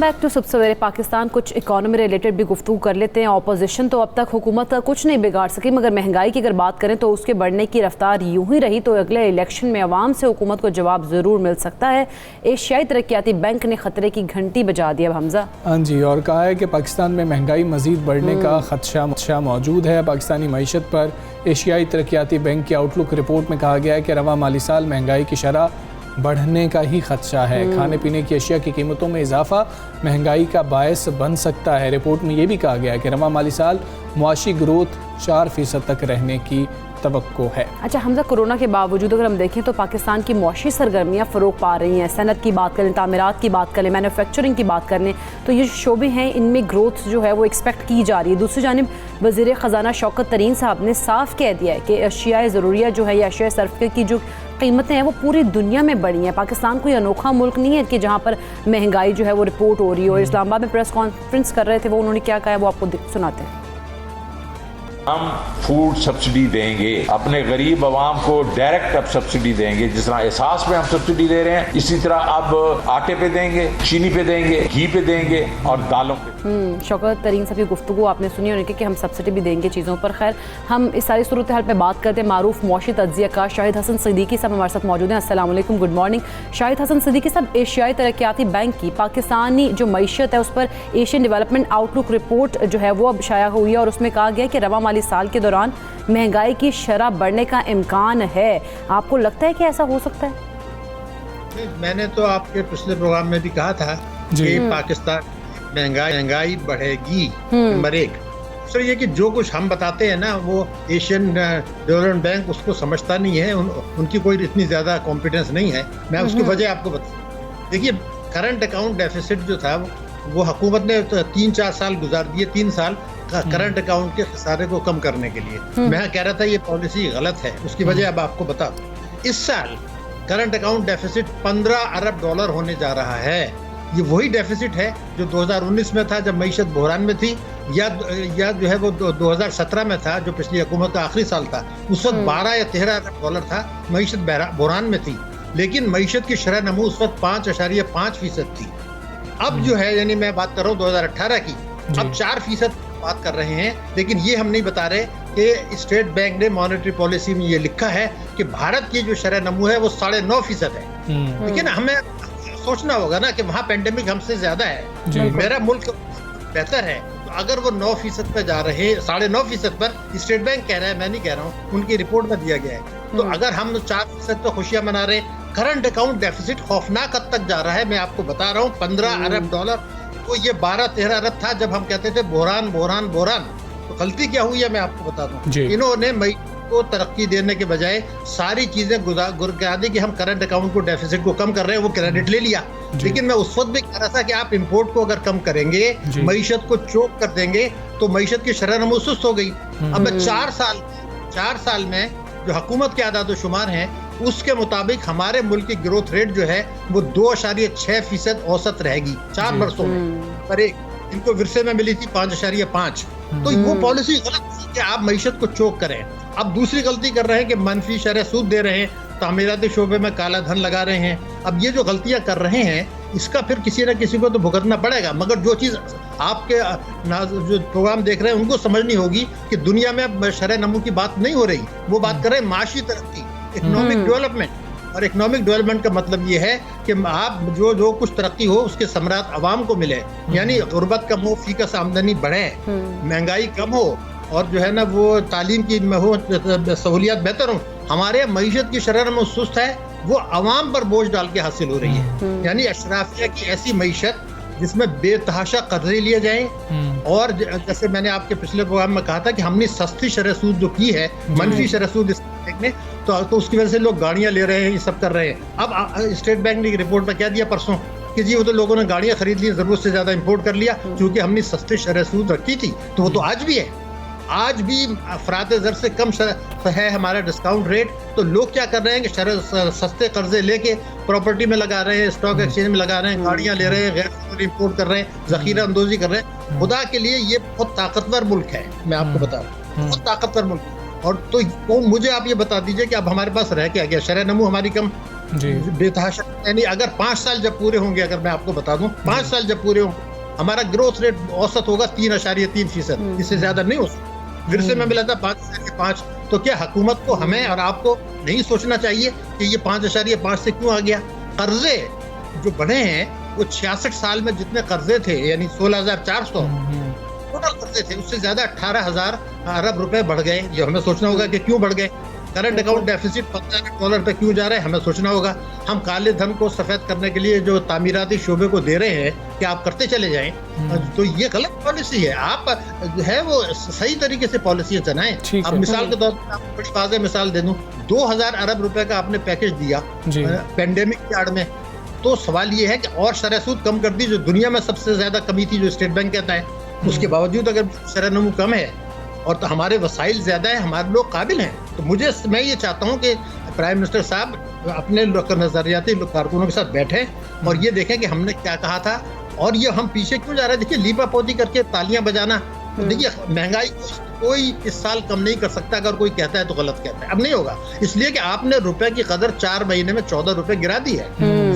Welcome back to सुबह सवेरे पाकिस्तान। कुछ इकॉनमी रिलेटेड भी गुफ्तगू कर लेते हैं। ऑपोजिशन तो अब तक हुकूमत का कुछ नहीं बिगाड़ सकी, मगर महंगाई की अगर बात करें तो उसके बढ़ने की रफ्तार यूं ही रही तो अगले इलेक्शन में अवाम से हुकूमत को जवाब ज़रूर मिल सकता है। एशियाई तरक्याती बैंक ने खतरे की घंटी बजा दी अब हमजा। हाँ जी, और कहा है कि पाकिस्तान में महंगाई मज़ीद बढ़ने का खदशा मौजूद है। पाकिस्तानी मईशत पर एशियाई तरक्याती बैंक की आउटलुक रिपोर्ट में कहा गया है कि रवा माली साल महंगाई की शरह बढ़ने का ही खदशा है। खाने पीने की अशिया की कीमतों में इजाफा महंगाई का बायस बन सकता है। रिपोर्ट में ये भी कहा गया है कि रवा माली साल मुआशी ग्रोथ 4% तक रहने की तवक्को है। अच्छा हमजा, कोरोना के बावजूद अगर हम देखें तो पाकिस्तान की मौशी सरगर्मियाँ फ़रोग पा रही हैं। सनत की बात करें, तामीरात की बात करें, मैन्युफैक्चरिंग की बात करें तो ये शोबे हैं, इनमें ग्रोथ जो है वो एक्सपेक्ट की जा रही है। दूसरी जानिब वज़ीर ख़जाना शौकत तरीन साहब ने साफ कह दिया है कि अशिया ज़रूरिया जो है या अशिया सर्फ की जो कीमतें हैं वो पूरी दुनिया में बढ़ी हैं। पाकिस्तान कोई अनोखा मुल्क नहीं है कि जहाँ पर महंगाई जो है वो रिपोर्ट हो रही हो। इस्लामाबाद में प्रेस कॉन्फ्रेंस कर रहे थे, वो उन्होंने क्या कहा है वो आपको सुनाते हैं। हम फूड सब्सिडी देंगे, अपने गरीब आवाम को डायरेक्ट अब सब्सिडी देंगे। जिस तरह एहसास पे हम सब्सिडी दे रहे हैं, इसी तरह अब आटे पे देंगे, चीनी पे देंगे, घी पे देंगे और दालों पे। शौकत तरीन साहब की गुफ्तगू आपने सुनी होने कि हम सब्सिडी भी देंगे चीज़ों पर। खैर हम इस सारी सूरत हाल पे बात करते हैं। मारूफ मौशी तज्जिया का शाहिद हसन सिद्दीकी साहब हमारे साथ मौजूद हैं। अस्सलाम वालेकुम, गुड मॉर्निंग। शाहिद हसन सिद्दीकी साहब, एशियाई तरक्याती बैंक की पाकिस्तानी जो मईशत है उस पर एशियन डेवलपमेंट आउटलुक रिपोर्ट जो है वो अब शाया हुई है और उसमें कहा गया कि रवा माली साल के दौरान महंगाई की शरह बढ़ने का इम्कान है। आपको लगता है कि ऐसा हो सकता है? मैंने तो आपके पिछले प्रोग्राम में भी कहा था कि पाकिस्तान महंगाई बढ़ेगी। नंबर एक। सर ये कि जो कुछ हम बताते हैं ना वो एशियन डेवलपमेंट बैंक उसको समझता नहीं है। उनकी कोई इतनी ज्यादा कॉम्पिटेंस नहीं है। मैं उसकी वजह आपको बता। देखिए, करंट अकाउंट डेफिसिट जो था वो हुकूमत ने 3-4 साल गुजार दिए। 3 साल करंट अकाउंट के खसारे को कम करने के लिए। मैं कह रहा था ये पॉलिसी गलत है। उसकी वजह अब आपको बता दूं। इस साल करंट अकाउंट डेफिसिट 15 अरब डॉलर होने जा रहा है। ये वही डेफिसिट है जो 2019 में था जब मईशत बहरान में थी, या जो है वो 2017 में था जो पिछली हुकूमत का आखिरी साल था। उस वक्त 12 या 13 अरब डॉलर था, मईशत बहरान में थी। लेकिन मईशत की शरह नमू उस वक्त 5.5% थी। अब जो है, यानी मैं बात कर रहा हूँ 2018 की, अब 4% बात कर रहे हैं। लेकिन ये हम नहीं बता रहे कि स्टेट बैंक ने मॉनेटरी पॉलिसी में ये लिखा है कि भारत की जो शरह नमू है वो 9.5% है। लेकिन हमें सोचना होगा ना कि वहाँ पेंडेमिक हमसे ज्यादा है, मेरा मुल्क बेहतर है। तो अगर वो 9% पे जा रहे हैं, 9.5% पर स्टेट बैंक कह रहा है, मैं नहीं कह रहा हूँ, उनकी रिपोर्ट में दिया गया है। तो अगर हम 4% पे खुशियां मना रहे, करंट अकाउंट डेफिसिट खौफनाक हद तक जा रहा है। मैं आपको बता रहा हूँ 15 अरब डॉलर, तो ये 12-13 अरब था जब हम कहते थे बोरान। तो गलती क्या हुई है मैं आपको बता दूं। इन्होंने मई को तरक्की देने के बजाय सारी चीजें गुरगा दी कि हम करंट अकाउंट को डेफिसिट को कम कर रहे हैं, वो क्रेडिट ले लिया। लेकिन मैं उस वक्त भी कह रहा था कि आप इंपोर्ट को अगर कम करेंगे, मईशत को चोक कर देंगे तो मईशत की शरह नमू सुस्त हो गई। अब 4 साल में जो हुकूमत के आदाद शुमार हैं उसके मुताबिक हमारे मुल्क की ग्रोथ रेट जो है वो 2.6% औसत रहेगी 4 वर्षों में। पर एक इनको विरसे में मिली थी 5.5। तो वो पॉलिसी गलत थी कि आप मईशत को चोक करें। अब दूसरी गलती कर रहे हैं कि मनफी शरह सूद दे रहे हैं, तामीराती शोबे में काला धन लगा रहे हैं। अब ये जो गलतियां कर रहे हैं इसका फिर किसी न किसी को तो भुगतना पड़ेगा। मगर जो चीज आपके जो प्रोग्राम देख रहे हैं उनको समझनी होगी कि दुनिया में अब शरह नमू की बात नहीं हो रही, वो बात कर रहे हैं माशी तरक्की, इकोनॉमिक डेवलपमेंट। और इकोनॉमिक डेवलपमेंट का मतलब ये है कि आप जो कुछ तरक्की हो उसके समरात आवाम को मिले, यानी गुर्बत कम हो, फीकस आमदनी बढ़े, महंगाई कम हो और जो है ना वो तालीम की हो, सहूलियात बेहतर हो। हमारे मईशत की शरह नमू सुस्त है, वो आवाम पर बोझ डाल के हासिल हो रही है। यानी अशराफिया की ऐसी मईशत जिसमें बेतहाशा कर्जे लिए जाएं। और जैसे मैंने आपके पिछले प्रोग्राम में कहा था कि हमने सस्ती शरह सूद जो की है, मनफी शरह सूद देखने तो उसकी वजह से लोग गाड़ियां ले रहे हैं, ये सब कर रहे हैं। अब स्टेट बैंक ने रिपोर्ट में क्या दिया परसों कि जी वो तो लोगों ने गाड़ियां खरीद ली, जरूरत से ज्यादा इंपोर्ट कर लिया क्योंकि हमने सस्ती शरह सूद रखी थी। तो वो तो आज भी है, आज भी अफराद ज़र से कम है हमारा डिस्काउंट रेट। तो लोग क्या कर रहे हैं कि सस्ते कर्जे लेके प्रॉपर्टी में लगा रहे हैं, स्टॉक एक्सचेंज में लगा रहे हैं, गाड़ियां ले रहे हैं, गैर इंपोर्ट कर रहे हैं, जखीरा अंदोजी कर रहे हैं। खुदा के लिए ये बहुत ताकतवर मुल्क है, मैं आपको बता रहा हूँ, बहुत ताकतवर मुल्क। और तो मुझे आप ये बता दीजिए कि अब हमारे पास रह क्या गया? शरह नमू हमारी कम जी। बेतहाशा, यानी अगर 5 साल जब पूरे होंगे, अगर मैं आपको बता दूं 5 साल जब पूरे होंगे, हमारा ग्रोथ रेट औसत होगा 3.3%, इससे ज्यादा नहीं हो सकता। फिर से मैं मिला था 5.5। तो क्या हुकूमत को, हमें और आपको नहीं सोचना चाहिए कि ये 5.5 से क्यों आ गया? कर्जे जो बढ़े हैं वो 66 साल में जितने कर्जे थे, यानी 16,400 टोटल कर्जे थे, उससे ज्यादा 18,000 अरब रुपए बढ़ गए। ये हमें सोचना होगा कि क्यों बढ़ गए। करंट अकाउंट डेफिसिट $15 पे क्यों जा रहा है, हमें सोचना होगा। हम काले धन को सफेद करने के लिए जो तामीराती शोबे को दे रहे हैं कि आप करते चले जाएं, तो ये गलत पॉलिसी है। आप है वो सही तरीके से पॉलिसी चलाएं। अब मिसाल के तौर पर आपको बड़ी वाज़ेह मिसाल दे दूं, 2,000 अरब रुपए का आपने पैकेज दिया पेंडेमिक की आड़ में, तो सवाल ये है कि और शरह-ए-सूद कम कर दी, जो दुनिया में सबसे ज्यादा कमी थी, जो स्टेट बैंक कहता है, उसके बावजूद अगर शरह-ए-नमू कम है और तो हमारे वसाइल ज्यादा है, हमारे लोग काबिल हैं, तो मैं ये चाहता हूँ कि प्राइम मिनिस्टर साहब अपने नजरियाती कारकुनों के साथ बैठे और ये देखें कि हमने क्या कहा था और ये हम पीछे क्यों जा रहे हैं। देखिए, लीपापोती करके तालियां बजाना, देखिए महंगाई कोई इस साल कम नहीं कर सकता। अगर कोई कहता है तो गलत कहता है। अब नहीं होगा, इसलिए कि आपने रुपए की कदर 4 महीने में 14 रुपए गिरा दी है।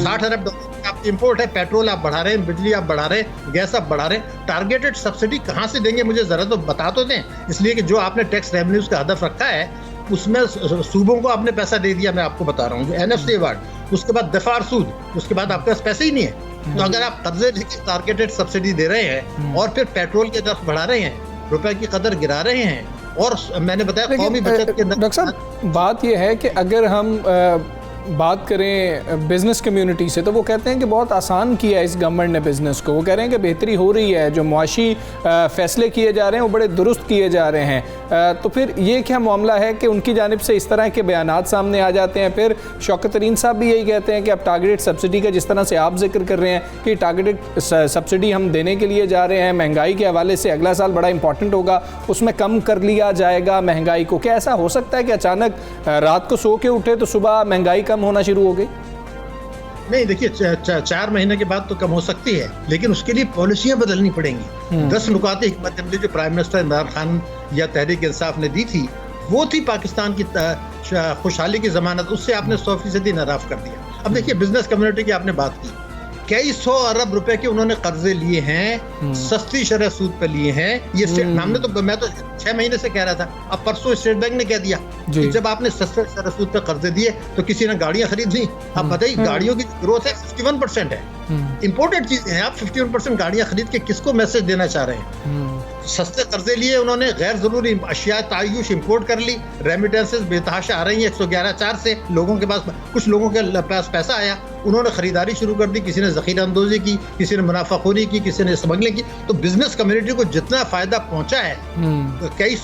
60 अरब डॉलर आप इंपोर्ट है, पेट्रोल आप बढ़ा रहे हैं, बिजली आप बढ़ा रहे हैं, गैस आप बढ़ा रहे हैं। टारगेटेड सब्सिडी कहाँ से देंगे, मुझे जरा तो बता तो दें। इसलिए कि जो आपने टैक्स रेवेन्यूज का हदफ रखा है उसमें सूबों को आपने पैसा दे दिया। मैं आपको बता रहा हूँ, जो NFC अवार्ड, उसके बाद दफार सूद, उसके बाद आपके पास पैसे ही नहीं है। तो अगर आप कर्जे लेके टारगेटेड सब्सिडी दे रहे हैं और फिर पेट्रोल के दर बढ़ा रहे हैं, रुपए की कदर गिरा रहे हैं, और मैंने बताया कौमी बचत के डॉक्टर साहब, बात यह है कि अगर हम बात करें बिज़नेस कम्युनिटी से, तो वो कहते हैं कि बहुत आसान किया है इस गवर्नमेंट ने बिज़नेस को। वो कह रहे हैं कि बेहतरी हो रही है, जो मुआशी फ़ैसले किए जा रहे हैं वो बड़े दुरुस्त किए जा रहे हैं। तो फिर ये क्या मामला है कि उनकी जानिब से इस तरह के बयानात सामने आ जाते हैं? फिर शौकत तरीन साहब भी यही कहते हैं कि अब टारगेटेड सब्सिडी का, जिस तरह से आप जिक्र कर रहे हैं कि टारगेटेड सब्सिडी हम देने के लिए जा रहे हैं, महंगाई के हवाले से अगला साल बड़ा इंपॉर्टेंट होगा, उसमें कम कर लिया जाएगा महंगाई को। क्या ऐसा हो सकता है कि अचानक रात को सो के उठे तो सुबह महंगाई कम होना शुरू हो गई? नहीं, देखिए 4 महीने के बाद तो कम हो सकती है, लेकिन उसके लिए पॉलिसियां बदलनी पड़ेंगी। 10 नुकाते हिकमत अमली जो प्राइम मिनिस्टर इमरान खान या तहरीक इंसाफ ने दी थी, वो थी पाकिस्तान की खुशहाली की जमानत, उससे आपने 100% नाराफ कर दिया। अब देखिए, बिजनेस कम्युनिटी की आपने बात की, कई 100 अरब रुपए के उन्होंने कर्जे लिए हैं, सस्ती शरह सूद पे लिए हैं। ये हमने तो, मैं तो 6 महीने से कह रहा था, अब परसों स्टेट बैंक ने कह दिया कि जब आपने सस्ते शरह सूद पे कर्जे दिए तो किसी ने गाड़ियां खरीद ली। अब बताइए, गाड़ियों की ग्रोथ है 51% है, इंपोर्टेड चीजें हैं। आप 51% गाड़ियां खरीद के किसको मैसेज देना चाह रहे हैं? सस्ते कर्जे लिए उन्होंने, गैर जरूरी अशिया तायुश इंपोर्ट कर ली, रेमिटेंसेस बेतहाशा आ रही है 111.4 से। लोगों के पास, कुछ लोगों के पास पैसा आया, उन्होंने खरीदारी शुरू कर दी, किसी ने जखीरा अंदोजी की, किसी ने मुनाफाखोरी की, किसी ने स्मगलिंग की। तो बिजनेस कम्युनिटी को जितना फायदा पहुंचा है, तो कई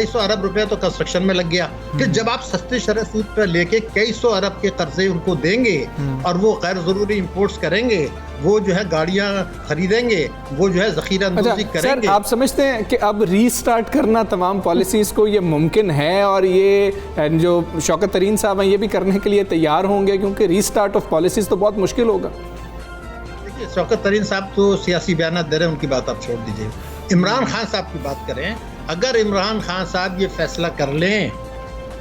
सौ अरब रुपए तो कंस्ट्रक्शन में लग गया। फिर जब आप सस्ते शरह सूद पर लेके कई सौ अरब के कर्जे उनको देंगे और वो गैर जरूरी इंपोर्ट्स करेंगे, वो जो है गाड़ियां खरीदेंगे, वो जो है जखीरा अंदोजी करेंगे। सर, आप समझते हैं कि अब रीस्टार्ट करना तमाम पॉलिसीज़ को ये मुमकिन है, और ये जो शौकत तरीन साहब हैं ये भी करने के लिए तैयार होंगे, क्योंकि रीस्टार्ट ऑफ पॉलिसीज़ तो बहुत मुश्किल होगा? देखिए, शौकत तरीन साहब तो सियासी बयान दे रहे हैं, उनकी बात आप छोड़ दीजिए। इमरान खान साहब की बात करें, अगर इमरान खान साहब ये फैसला कर लें,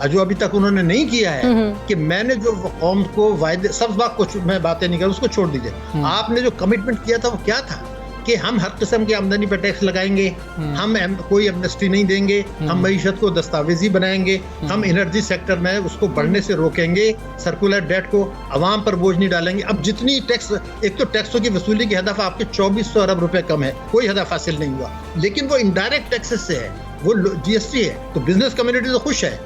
जो अभी तक उन्होंने नहीं किया है, कि मैंने जो कौम को वायदे, सब बात कुछ मैं बातें नहीं कर, उसको छोड़ दीजिए। आपने जो कमिटमेंट किया था वो क्या था? कि हम हर किस्म की आमदनी पर टैक्स लगाएंगे, हम कोई एमनेस्टी नहीं देंगे, हम मईशत को दस्तावेजी बनाएंगे, हम एनर्जी सेक्टर में उसको बढ़ने से रोकेंगे, सर्कुलर डेट को आवाम पर बोझ नहीं डालेंगे। अब जितनी टैक्स, एक तो टैक्सों की वसूली की हदफ आपके 2400 अरब रुपए कम है, कोई हदफ हासिल नहीं हुआ, लेकिन वो इनडायरेक्ट टैक्सेस से है, वो GST है। तो बिजनेस कम्युनिटी तो खुश है,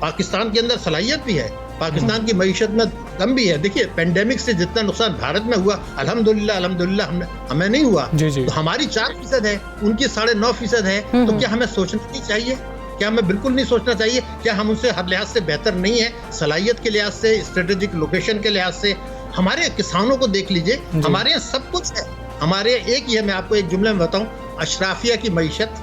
पाकिस्तान के अंदर सलाहियत भी है, पाकिस्तान की मईशत में कम भी है। देखिए, पेंडेमिक से जितना नुकसान भारत में हुआ, अल्हम्दुलिल्लाह हमें नहीं हुआ। तो हमारी 4% है, उनकी 9.5% है। तो क्या हमें सोचना नहीं चाहिए? क्या हमें बिल्कुल नहीं सोचना चाहिए? क्या हम उनसे हर लिहाज से बेहतर नहीं है? सलाहियत के लिहाज से, स्ट्रेटेजिक लोकेशन के लिहाज से। हमारे किसानों को देख लीजिए, हमारे यहाँ सब कुछ है। हमारे एक ही है, मैं आपको एक जुमले में बताऊं, अशराफिया की मईशत,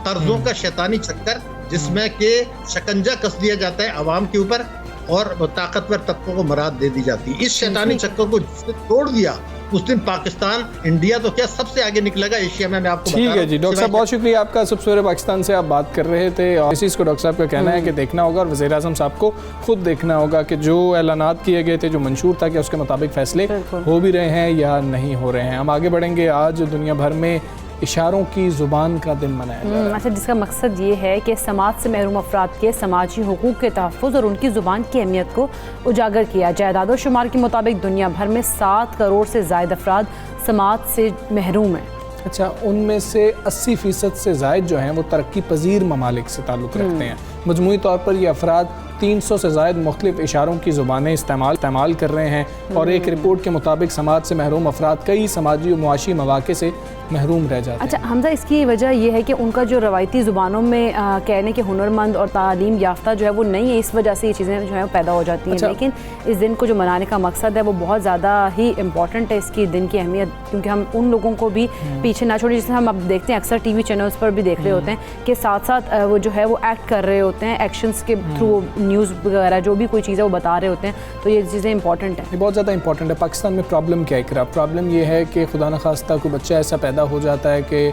कर्जों का शैतानी चक्कर, जिसमें के शिकंजा कस दिया जाता है आवाम के ऊपर और ताकतवर तबकों को मराद दे दी जाती है। इस शैतानी चक्कर को जिसने तोड़ दिया, उस दिन पाकिस्तान, इंडिया तो क्या सबसे आगे निकलेगा एशिया में, मैं आपको ठीक है जी। डॉक्टर साहब बहुत शुक्रिया आपका। सब सवेरे पाकिस्तान से आप बात कर रहे थे और इसी को डॉक्टर साहब का कहना है कि देखना होगा और वज़ीर आज़म साहब को खुद देखना होगा कि जो ऐलानात किए गए थे, जो मंशूर था, कि उसके मुताबिक फैसले हो भी रहे हैं या नहीं हो रहे हैं। हम आगे बढ़ेंगे। आज दुनिया भर में इशारों की ज़ुबान का दिन मनाया जा रहा है। अच्छा, जिसका मकसद ये है कि समाज से महरूम अफराद के समाजी हुकूक के तहफ़्फ़ुज़ और उनकी ज़ुबान की अहमियत को उजागर किया जाए। आदाद शुमार के मुताबिक दुनिया भर में 7 करोड़ से ज़ायद अफराद समाज से महरूम हैं। अच्छा, उनमें से 80% से ज़ायद जो हैं वो तरक्की पजीर ममालिक से ताल्लुक़ रखते हैं। मजमूई तौर पर ये अफराद 300 से ज़ायद मुख्तलिफ इशारों की ज़ुबानें इस्तेमाल कर रहे हैं और एक रिपोर्ट के मुताबिक समाज से महरूम अफराद कई समाजी और मुआशी मौक़े से महरूम रह जाते हैं। अच्छा हमजा, इसकी वजह यह है कि उनका जो रवायती ज़ुबानों में कहने के हुनरमंद और तालीम याफ्ता जो है वो नहीं है, इस वजह से ये चीज़ें जो है पैदा हो जाती हैं। अच्छा। लेकिन इस दिन को जो मनाने का मकसद है वो बहुत ज़्यादा ही इम्पॉर्टेंट है, इसकी दिन की अहमियत, क्योंकि हम उन लोगों को भी पीछे ना छोड़ें। जैसे हम अब देखते हैं अक्सर TV चैनल्स पर भी देख रहे होते हैं कि साथ साथ वो जो है वो एक्ट कर रहे होते हैं, एक्शंस के थ्रू न्यूज़ वगैरह जो भी कोई चीज़ है वो बता रहे होते हैं। तो ये चीज़ें इंपॉर्टेंट है, ये बहुत ज़्यादा इंपॉर्टेंट है। पाकिस्तान में प्रॉब्लम क्या है? प्रॉब्लम ये है कि खुदा न खास्ता कोई बच्चा ऐसा पैदा हो जाता है कि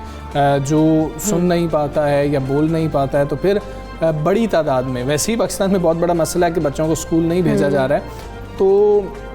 जो सुन नहीं पाता है या बोल नहीं पाता है, तो फिर बड़ी तादाद में, वैसे ही पाकिस्तान में बहुत बड़ा मसला है कि बच्चों को स्कूल नहीं भेजा जा रहा है, तो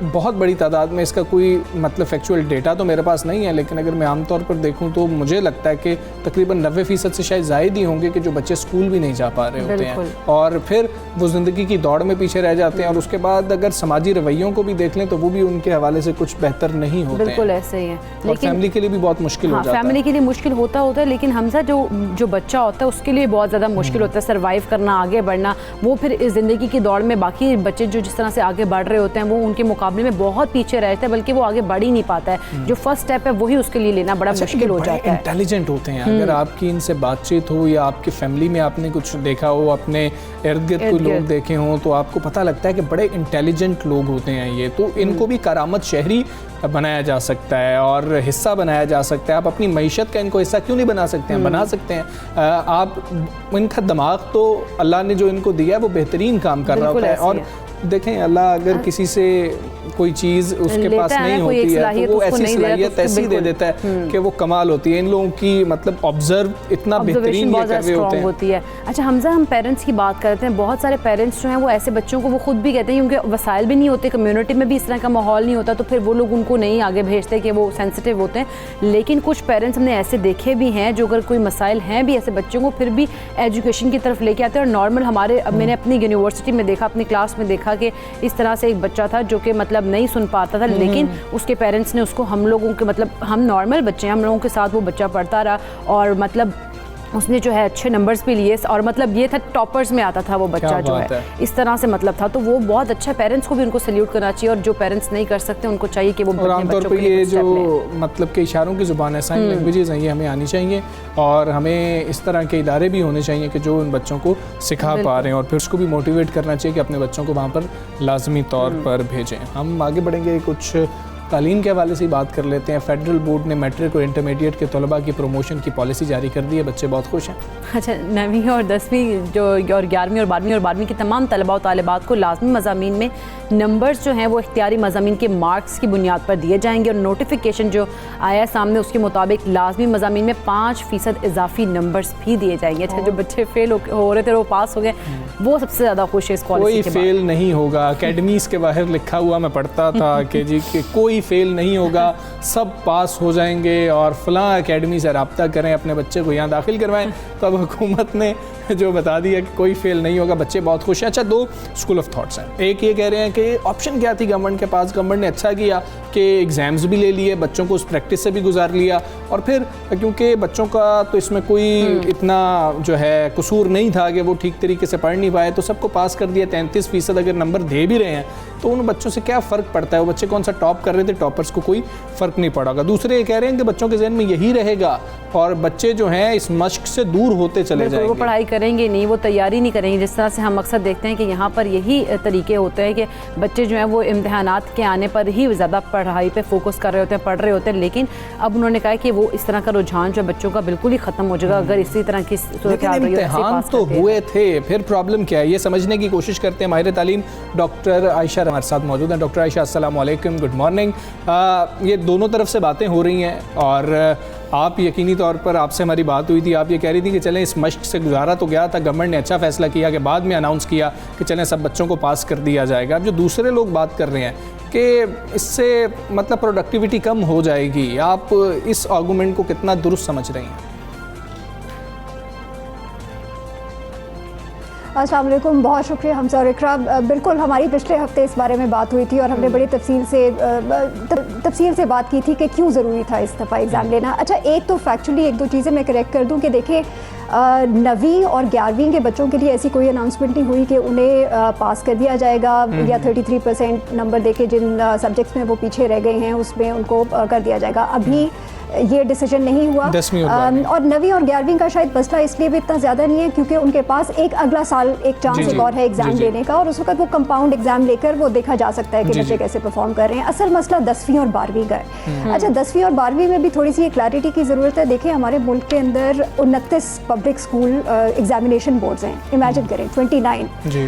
बहुत बड़ी तादाद में इसका कोई मतलब फैक्चुअल डेटा तो मेरे पास नहीं है, लेकिन अगर मैं आमतौर पर देखूं तो मुझे लगता है कि तकरीबन 90% से शायद ज़ायद ही होंगे कि जो बच्चे स्कूल भी नहीं जा पा रहे होते हैं और फिर वो ज़िंदगी की दौड़ में पीछे रह जाते हैं। और उसके बाद अगर समाजी रवैयों को भी देख लें तो वो भी उनके हवाले से कुछ बेहतर नहीं होते। बिल्कुल ऐसे ही है, लेकिन फैमिली के लिए भी बहुत मुश्किल हो जाता है। फैमिली के लिए मुश्किल होता है, लेकिन हमजा जो बच्चा होता है उसके लिए बहुत ज़्यादा मुश्किल होता है सर्वाइव करना, आगे बढ़ना। वो फिर इस ज़िंदगी की दौड़ में बाकी बच्चे जो जिस तरह से आगे बढ़ रहे होते हैं वो उनके मुकाबले में बहुत पीछे रहता है, बल्कि वो आगे बढ़ ही नहीं पाता है। जो फर्स्ट स्टेप है वही उसके लिए लेना बड़ा मुश्किल हो जाता है। इंटेलिजेंट होते हैं, अगर आपकी इनसे बातचीत हो या आपकी फैमिली में आपने कुछ देखा हो, अपने इर्द गिर्द कोई लोग देखे हों, तो आपको पता लगता है कि बड़े इंटेलिजेंट लोग होते हैं ये। तो इनको भी करामत शहरी बनाया जा सकता है और हिस्सा बनाया जा सकता है। आप अपनी मईशत का इनको हिस्सा क्यों नहीं बना सकते हैं? बना सकते हैं। आप इनका दिमाग तो अल्लाह ने जो इनको दिया है वो बेहतरीन काम कर रहा होता है। और देखें, अल्लाह अगर किसी से कोई चीज़ उसके पास नहीं होती है तो वो ऐसी सलाहियत ऐसी दे देता है कि वो कमाल होती है। इन लोगों की मतलब ऑब्जर्व इतना बेहतरीन ये कर रहे होते हैं। अच्छा हमजा, हम पेरेंट्स की बात करते हैं। बहुत सारे पेरेंट्स जो हैं वो ऐसे बच्चों को वो खुद भी कहते हैं, क्योंकि वसाइल भी नहीं होते, कम्युनिटी में भी इस तरह का माहौल नहीं होता, तो फिर वो लोग उनको नहीं आगे भेजते कि वो सेंसिटिव होते हैं। लेकिन कुछ पेरेंट्स हमने ऐसे देखे भी हैं जो अगर कोई मसाइल हैं भी ऐसे बच्चों को फिर भी एजुकेशन की तरफ लेके आते हैं। और नॉर्मल मैंने अपनी यूनिवर्सिटी में देखा, अपनी क्लास में देखा कि इस तरह से एक बच्चा था जो कि मतलब नहीं सुन पाता था, लेकिन उसके पेरेंट्स ने उसको, हम लोगों के मतलब हम नॉर्मल बच्चे हैं, हम लोगों के साथ वो बच्चा पढ़ता रहा और मतलब उसने जो है अच्छे नंबर्स भी लिए और मतलब ये था टॉपर्स में आता था वो बच्चा जो है इस तरह से मतलब था। तो वो बहुत अच्छा, पेरेंट्स को भी उनको सैल्यूट करना चाहिए और जो पेरेंट्स नहीं कर सकते उनको चाहिए कि वो आमतौर पर ये जो मतलब के इशारों की ज़ुबान है, साइन लैंग्वेजेस हैं, ये हमें आनी चाहिए और हमें इस तरह के इदारे भी होने चाहिए कि जो उन बच्चों को सिखा पा रहे हैं और फिर उसको भी मोटिवेट करना चाहिए कि अपने बच्चों को वहाँ पर लाजमी तौर पर भेजें। हम आगे बढ़ेंगे, कुछ तालीम के हवाले से बात कर लेते हैं। फेडरल बोर्ड ने मैट्रिक और इंटरमीडिएट के तलबा की प्रमोशन की पॉलिसी जारी कर दी है, बच्चे बहुत खुश हैं। अच्छा, 9वीं और 10वीं जो और 11वीं और 12वीं की तमाम तलबा और तालिबात को लाजमी मज़ामीन में नंबर्स जो हैं वो इख्तियारी मज़ामीन के मार्क्स की बुनियाद पर दिए जाएंगे और नोटिफिकेशन जो आया सामने उसके मुताबिक लाजमी मज़ामीन में 5% इजाफी नंबर्स भी दिए जाएंगे। अच्छा, जो बच्चे फेल हो रहे थे वो पास हो गए, वो सबसे ज़्यादा खुश है इस पॉलिसी के बाद। कोई फेल नहीं होगा, अकेडमीज़ के बाहर लिखा हुआ मैं पढ़ता था कि जी कि कोई फेल नहीं होगा, सब पास हो जाएंगे और फलां एकेडमी से रब्ता करें, अपने बच्चे को यहाँ दाखिल करवाएं। तो अब हुकूमत ने जो बता दिया कि कोई फेल नहीं होगा, बच्चे बहुत खुश हैं। अच्छा, 2 स्कूल ऑफ थॉट्स हैं। एक ये कह रहे हैं कि ऑप्शन क्या थी गवर्नमेंट के पास, गवर्नमेंट ने अच्छा किया कि एग्ज़ाम्स भी ले लिए, बच्चों को उस प्रैक्टिस से भी गुजार लिया और फिर क्योंकि बच्चों का तो इसमें कोई इतना जो है कसूर नहीं था कि वो ठीक तरीके से पढ़ नहीं पाए, तो सबको पास कर दिया। 33% अगर नंबर दे भी रहे हैं तो उन बच्चों से क्या फ़र्क पड़ता है, वो बच्चे कौन सा टॉप कर रहे थे, टॉपर्स को कोई फ़र्क नहीं पड़ा। दूसरे ये कह रहे हैं कि बच्चों के जहन में यही रहेगा और बच्चे जो हैं इस मश्क से दूर होते चले जाएंगे। वो पढ़ाई करेंगे नहीं, वो तैयारी नहीं करेंगे। जिस तरह से हम अक्सर देखते हैं कि यहाँ पर यही तरीके होते हैं कि बच्चे जो हैं वो इम्तिहानात के आने पर ही ज़्यादा पढ़ाई पे फोकस कर रहे होते हैं, पढ़ रहे होते हैं, लेकिन अब उन्होंने कहा कि वो इस तरह का रुझान जो बच्चों का बिल्कुल ही ख़त्म हो जाएगा अगर इसी तरह की सूरत हाल रही है। इम्तिहान तो हुए थे, फिर प्रॉब्लम क्या है ये समझने की कोशिश करते हैं। माहिर तालीम डॉक्टर आयशा हमारे साथ मौजूद हैं। डॉक्टर आयशा, अस्सलाम वालेकुम, गुड मॉर्निंग। ये दोनों तरफ से बातें हो रही हैं और आप यकीनी तौर पर, आपसे हमारी बात हुई थी, आप ये कह रही थी कि चलें इस मश्क से गुजारा तो गया था, गवर्नमेंट ने अच्छा फैसला किया कि बाद में अनाउंस किया कि चलें सब बच्चों को पास कर दिया जाएगा। अब जो दूसरे लोग बात कर रहे हैं कि इससे मतलब प्रोडक्टिविटी कम हो जाएगी, आप इस आर्गूमेंट को कितना दुरुस्त समझ रही हैं? अस्सलाम वालेकुम, बहुत शुक्रिया हमसे और इकरा। बिल्कुल हमारी पिछले हफ्ते इस बारे में बात हुई थी और हमने बड़ी तफसील से बात की थी कि क्यों ज़रूरी था इस दफ़ा एग्ज़ाम लेना। अच्छा, एक तो फैक्चुअली एक दो चीज़ें मैं करेक्ट कर दूं कि देखिए 9वीं और 11वीं के बच्चों के लिए ऐसी कोई अनाउंसमेंट नहीं हुई कि उन्हें पास कर दिया जाएगा या 33% नंबर देके जिन सब्जेक्ट्स में वो पीछे रह गए हैं उसमें उनको कर दिया जाएगा। अभी ये डिसीजन नहीं हुआ। और 9वीं और 11वीं का शायद मसला इसलिए भी इतना ज़्यादा नहीं है क्योंकि उनके पास एक अगला साल एक चांस एक और है एग्ज़ाम देने का और उस वक्त वो कंपाउंड एग्ज़ाम लेकर वो देखा जा सकता है कि बच्चे कैसे परफॉर्म कर रहे हैं। असल मसला 10वीं और 12वीं का है। अच्छा, 10वीं और 12वीं में भी थोड़ी सी क्लैरिटी की ज़रूरत है। देखिए हमारे मुल्क के अंदर 29 पब्लिक स्कूल एग्जामिनेशन बोर्ड्स हैं। इमेजिन करें 29।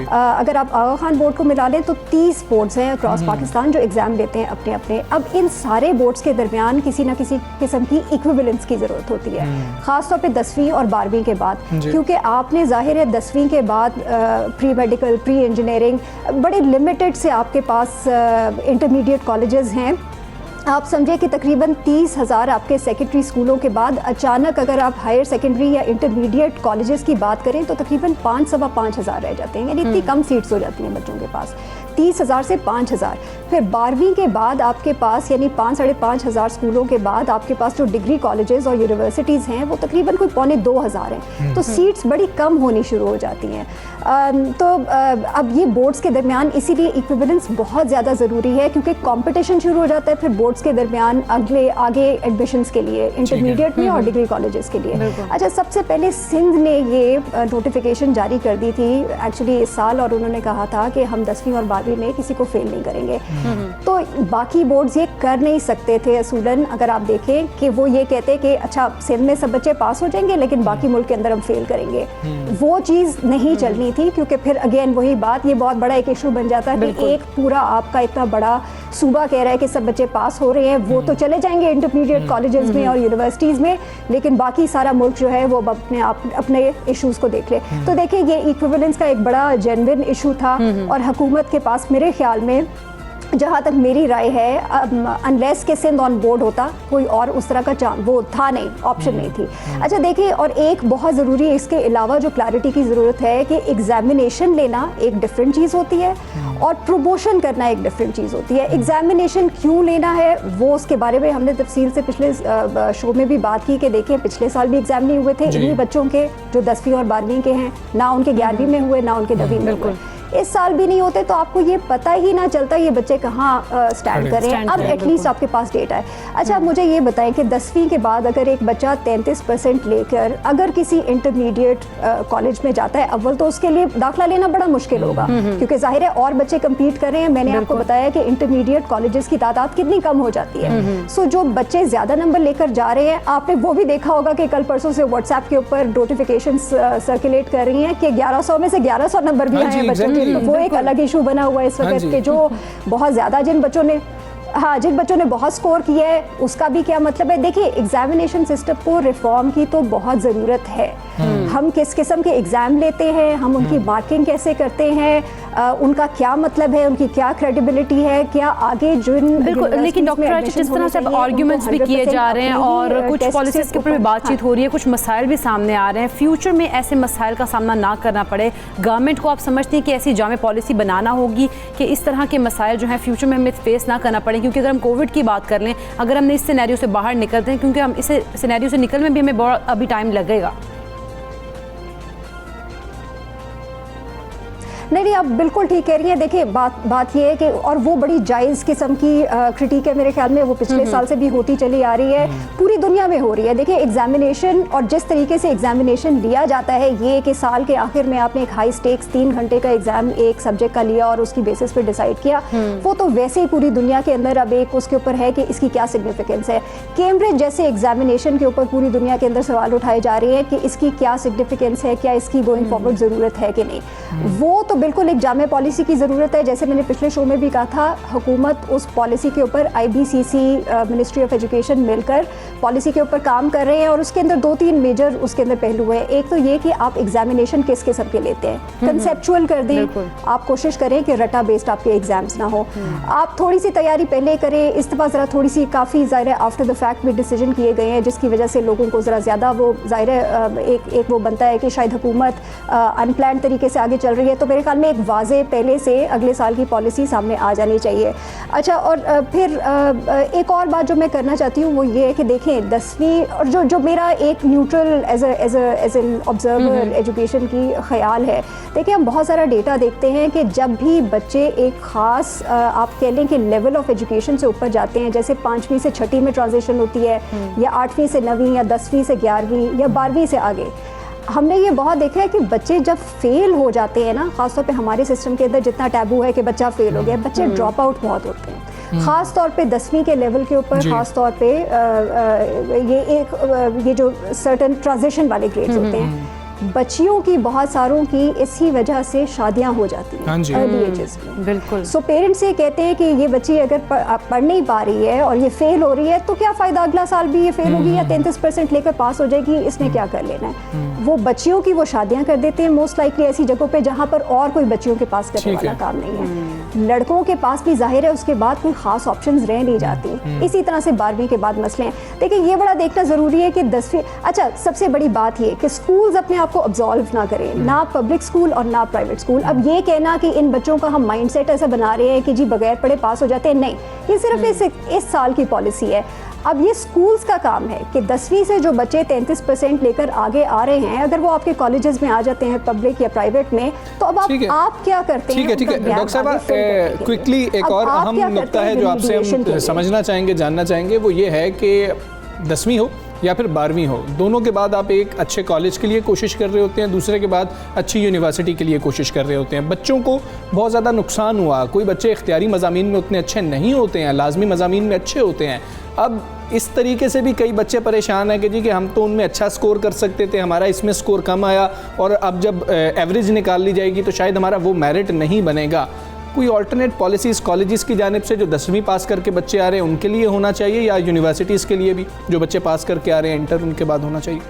अगर आप आगा खान बोर्ड को मिला लें तो 30 बोर्ड्स हैं अक्रॉस पाकिस्तान जो एग्ज़ाम लेते हैं अपने अपने। अब इन सारे बोर्ड्स के दरमियान किसी ना किसी की इक्विवेलेंस की ज़रूरत होती है, ख़ासतौर पे 10वीं और 12वीं के बाद, क्योंकि आपने ज़ाहिर है 10वीं के बाद प्री मेडिकल, प्री इंजीनियरिंग, बड़े लिमिटेड से आपके पास इंटरमीडिएट कॉलेजेस हैं। आप समझे कि तकरीबन 30,000 आपके सेकेंडरी स्कूलों के बाद अचानक अगर आप हायर सेकेंडरी या इंटरमीडिएट कॉलेजेस की बात करें तो तकरीबन 5,000 रह जाते हैं, यानी इतनी कम सीट्स हो जाती हैं बच्चों के पास, 30,000 से 5,000। फिर 12वीं के बाद आपके पास यानी 5,500 स्कूलों के बाद आपके पास जो डिग्री कॉलेजेस और यूनिवर्सिटीज़ हैं वो तकरीबन कोई 2,500 हैं, तो सीट्स बड़ी कम होनी शुरू हो जाती हैं। तो अब ये बोर्ड्स के दरमियान इसीलिए इक्विवेलेंस बहुत ज़्यादा ज़रूरी है क्योंकि कंपटीशन शुरू हो जाता है फिर बोर्ड्स के दरमियान आगे एडमिशन्स के लिए इंटरमीडिएट में और डिग्री कॉलेजेस के लिए। अच्छा, सबसे पहले सिंध ने ये नोटिफिकेशन जारी कर दी थी एक्चुअली इस साल और उन्होंने कहा था कि हम 10वीं और 12वीं में किसी को फेल नहीं करेंगे। तो बाकी बोर्ड्स ये कर नहीं सकते थे असूलन। अगर आप देखें कि वो ये कहते कि अच्छा सिंध में सब बच्चे पास हो जाएंगे लेकिन बाकी मुल्क के अंदर हम फेल करेंगे, वो चीज़ नहीं चलनी थी क्योंकि फिर अगेन वही बात, ये बहुत बड़ा एक इशू बन जाता है कि एक पूरा आपका इतना बड़ा सूबा कह रहा है कि सब बच्चे पास हो रहे हैं, वो तो चले जाएंगे इंटरमीडिएट कॉलेजेस में और यूनिवर्सिटीज़ में, लेकिन बाकी सारा मुल्क जो है वो अपने इश्यूज़ को देख ले। तो देखिए ये इक्विवेलेंस का एक बड़ा जेन्युइन इशू था और हुकूमत के पास मेरे ख्याल में, जहाँ तक मेरी राय है, अनलेस के सिंध ऑन बोर्ड होता, कोई और उस तरह का वो था नहीं, ऑप्शन नहीं थी। अच्छा देखिए, और एक बहुत ज़रूरी इसके अलावा जो क्लैरिटी की ज़रूरत है कि एग्जामिनेशन लेना एक डिफरेंट चीज़ होती है और प्रमोशन करना एक डिफरेंट चीज़ होती है। एग्जामिनेशन क्यों लेना है वो उसके बारे में हमने तफसील से पिछले शो में भी बात की कि देखिए पिछले साल भी एग्जाम नहीं हुए थे इन्हीं बच्चों के जो 10वीं और 12वीं के हैं, ना उनके 11वीं में हुए ना उनके 9वीं में हुए, इस साल भी नहीं होते तो आपको ये पता ही ना चलता ये बच्चे कहाँ स्टैंड कर रहे हैं। अब एटलीस्ट आपके पास डेटा है। अच्छा, मुझे ये बताएं कि 10वीं के बाद अगर एक बच्चा 33% लेकर अगर किसी इंटरमीडिएट कॉलेज में जाता है, अव्वल तो उसके लिए दाखिला लेना बड़ा मुश्किल होगा क्योंकि जाहिर है और बच्चे कम्पीट कर रहे हैं। मैंने आपको बताया कि इंटरमीडिएट कॉलेजेस की तादाद कितनी कम हो जाती है। सो जो बच्चे ज़्यादा नंबर लेकर जा रहे हैं, आपने वो भी देखा होगा कि कल परसों से व्हाट्सएप के ऊपर नोटिफिकेशन सर्कुलेट कर रही हैं कि 1100 में से 1100 नंबर भी आए हैं बच्चों के, तो वो एक अलग इशू बना हुआ है इस वक्त के जो बहुत ज़्यादा जिन बच्चों ने बहुत स्कोर किया है उसका भी क्या मतलब है। देखिए एग्जामिनेशन सिस्टम को रिफॉर्म की तो बहुत ज़रूरत है। हम किस किस्म के एग्ज़ाम लेते हैं, हम उनकी मार्किंग कैसे करते हैं, उनका क्या मतलब है, उनकी क्या क्रेडिबिलिटी है, क्या आगे जिन बिल्कुल। लेकिन डॉक्टर जिस तरह से आर्ग्यूमेंट्स भी किए जा रहे हैं और कुछ पॉलिसीज़ के ऊपर भी बातचीत हो रही है, कुछ मसाइल भी सामने आ रहे हैं, फ्यूचर में ऐसे मसाइल का सामना ना करना पड़े, गवर्नमेंट को आप समझते हैं कि ऐसी जामे पॉलिसी बनाना होगी कि इस तरह के मसाइल जो हैं फ्यूचर में हमें फेस ना करना पड़े? क्योंकि अगर हम कोविड की बात कर लें, अगर हमने इस सिनेरियो से बाहर निकलते हैं, क्योंकि हम इस सिनेरियो से निकलने में भी हमें बहुत अभी टाइम लगेगा। नहीं, आप बिल्कुल ठीक कह रही हैं। देखिए बात ये है कि और वो बड़ी जायज़ किस्म की क्रिटिक है मेरे ख्याल में, वो पिछले साल से भी होती चली आ रही है, पूरी दुनिया में हो रही है। देखिए एग्जामिनेशन और जिस तरीके से एग्जामिनेशन लिया जाता है, ये कि साल के आखिर में आपने एक हाई स्टेक्स 3 घंटे का एग्जाम एक सब्जेक्ट का लिया और उसकी बेसिस पे डिसाइड किया, वो तो वैसे ही पूरी दुनिया के अंदर अब एक उसके ऊपर है कि इसकी क्या सिग्निफिकेंस है। कैम्ब्रिज जैसे एग्जामिनेशन के ऊपर पूरी दुनिया के अंदर सवाल उठाए जा रहे हैं कि इसकी क्या सिग्निफिकेंस है, क्या इसकी गोइंग फॉरवर्ड ज़रूरत है कि नहीं। वो तो बिल्कुल एक जामे पॉलिसी की ज़रूरत है। जैसे मैंने पिछले शो में भी कहा था, हुकूमत उस पॉलिसी के ऊपर IBCC मिनिस्ट्री ऑफ एजुकेशन मिलकर पॉलिसी के ऊपर काम कर रहे हैं और उसके अंदर 2-3 मेजर उसके अंदर पहलू है। एक तो ये कि आप एग्जामिनेशन किस किस्म के लेते हैं, कंसेप्चुअल कर दें, आप कोशिश करें कि रटा बेस्ड आपके एग्जाम्स ना हो, आप थोड़ी सी तैयारी पहले करें। इस दफ़ा ज़रा थोड़ी सी काफ़ी ज़ाहिर है आफ्टर द फैक्ट भी डिसीजन किए गए हैं, जिसकी वजह से लोगों को ज़रा ज़्यादा वो ज़ाहिर है एक वो बनता है कि शायद हुकूमत अनप्लान तरीके से आगे चल रही है। तो मेरे ख्याल में एक वाज़े पहले से अगले साल की पॉलिसी सामने आ जानी चाहिए। अच्छा, और फिर एक और बात जो मैं करना चाहती हूँ वो ये है कि देखें 10वीं और जो मेरा एक neutral as an observer education की ख्याल है, देखिए हम बहुत सारा डेटा देखते हैं कि जब भी बच्चे एक ख़ास आप कह लें कि लेवल ऑफ एजुकेशन से ऊपर जाते हैं, जैसे 5वीं से 6ठी में ट्रांजिशन होती है या 8वीं से 9वीं या 10वीं से 11वीं या 12वीं से आगे, हमने ये बहुत देखा है कि बच्चे जब फेल हो जाते हैं ना, ख़ासतौर पे हमारे सिस्टम के अंदर जितना टैबू है कि बच्चा फेल हो गया, बच्चे ड्रॉप आउट बहुत होते हैं, ख़ास तौर पे 10वीं के लेवल के ऊपर, ख़ास तौर पे ये जो सर्टन ट्रांजिशन वाले ग्रेड्स होते हैं, बच्चियों की बहुत सारों की इसी वजह से शादियां हो जाती हैं अर्ली एजेस में। बिल्कुल। सो पेरेंट्स ये कहते हैं कि ये बच्ची अगर पढ़ नहीं पा रही है और ये फेल हो रही है तो क्या फ़ायदा, अगला साल भी ये फेल होगी या 33% लेकर पास हो जाएगी, इसने क्या कर लेना है। वो बच्चियों की वो शादियां कर देते हैं मोस्ट लाइकली ऐसी जगहों पे जहाँ पर और कोई बच्चियों के पास करने वाला काम नहीं है। लड़कों के पास भी जाहिर है उसके बाद कोई ख़ास ऑप्शंस रह नहीं जाती। इसी तरह से 12वीं के बाद मसले हैं। देखिए ये बड़ा देखना ज़रूरी है कि 10वीं, अच्छा सबसे बड़ी बात ये कि स्कूल्स अपने आप को ऑब्जॉल्व ना करें, ना पब्लिक स्कूल और ना प्राइवेट स्कूल। अब ये कहना कि इन बच्चों का हम माइंडसेट ऐसा बना रहे हैं कि जी बगैर पढ़े पास हो जाते हैं, नहीं, ये सिर्फ इस साल की पॉलिसी है। अब ये स्कूल्स का काम है कि 10वीं से जो बच्चे 33% लेकर आगे आ रहे हैं, अगर वो आपके कॉलेजेस में आ जाते हैं पब्लिक या प्राइवेट में, तो अब आप क्या करते हैं? ठीक है डॉक्टर साहब, क्विकली एक और अहम नुक्ता है जो आपसे हम समझना चाहेंगे, जानना चाहेंगे, वो ये है कि 10वीं हो या फिर 12वीं हो, दोनों के बाद आप एक अच्छे कॉलेज के लिए कोशिश कर रहे होते हैं, दूसरे के बाद अच्छी यूनिवर्सिटी के लिए कोशिश कर रहे होते हैं। बच्चों को बहुत ज़्यादा नुकसान हुआ, कोई बच्चे इख्तियारी मज़ामीन में उतने अच्छे नहीं होते हैं, लाजमी मज़ामीन में अच्छे होते हैं। अब इस तरीके से भी कई बच्चे परेशान हैं कि जी कि हम तो उनमें अच्छा स्कोर कर सकते थे, हमारा इसमें स्कोर कम आया और अब जब एवरेज निकाल ली जाएगी तो शायद हमारा वो मेरिट नहीं बनेगा। कोई ऑल्टरनेट पॉलिसीज़ कॉलेजेस की जानिब से जो 10वीं पास करके बच्चे आ रहे हैं उनके लिए होना चाहिए, या यूनिवर्सिटीज़ के लिए भी जो बच्चे पास करके आ रहे हैं इंटर, उनके बाद होना चाहिए?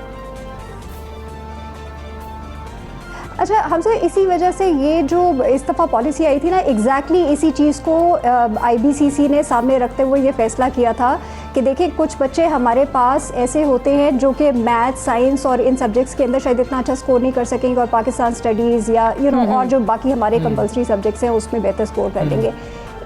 अच्छा, हमसे इसी वजह से ये जो इस दफ़ा पॉलिसी आई थी ना, एग्जैक्टली इसी चीज़ को IBCC ने सामने रखते हुए ये फैसला किया था कि देखिए कुछ बच्चे हमारे पास ऐसे होते हैं जो कि मैथ, साइंस और इन सब्जेक्ट्स के अंदर शायद इतना अच्छा स्कोर नहीं कर सकेंगे और पाकिस्तान स्टडीज़ या और जो बाकी हमारे कंपल्सरी सब्जेक्ट्स हैं उसमें बेहतर स्कोर कर लेंगे।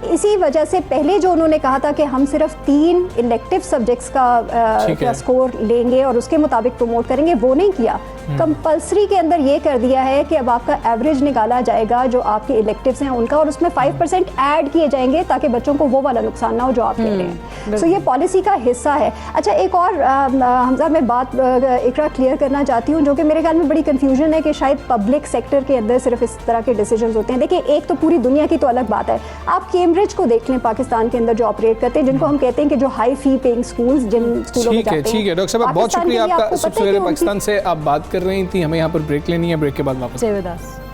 इसी वजह से पहले जो उन्होंने कहा था कि हम सिर्फ 3 इलेक्टिव सब्जेक्ट्स का स्कोर लेंगे और उसके मुताबिक प्रमोट करेंगे, वो नहीं किया। कंपल्सरी के अंदर ये कर दिया है कि अब आपका एवरेज निकाला जाएगा जो आपके इलेक्टिव्स हैं उनका, और उसमें 5% ऐड किए जाएंगे ताकि बच्चों को वो वाला नुकसान ना हो जो आप कह रहे हैं। सो ये पॉलिसी का हिस्सा है। अच्छा, एक और हमजा मैं बात इकरा क्लियर करना चाहती हूँ जो कि मेरे ख्याल में बड़ी कन्फ्यूजन है कि शायद पब्लिक सेक्टर के अंदर सिर्फ इस तरह के डिसीजन होते हैं। देखिए एक तो पूरी दुनिया की तो अलग बात है, आप कैम्ब्रिज को देख लें पाकिस्तान के अंदर जो ऑपरेट करते हैं, जिनको हम कहते हैं कि जो हाई फी पेइंग स्कूल्स, जिन स्कूलों में जाते हैं। ठीक है डॉक्टर साहब, बहुत शुक्रिया आपका। सबसे पहले पाकिस्तान से आप बात कर रही थी, हमें यहाँ पर ब्रेक लेनी है, ब्रेक के बाद वापस।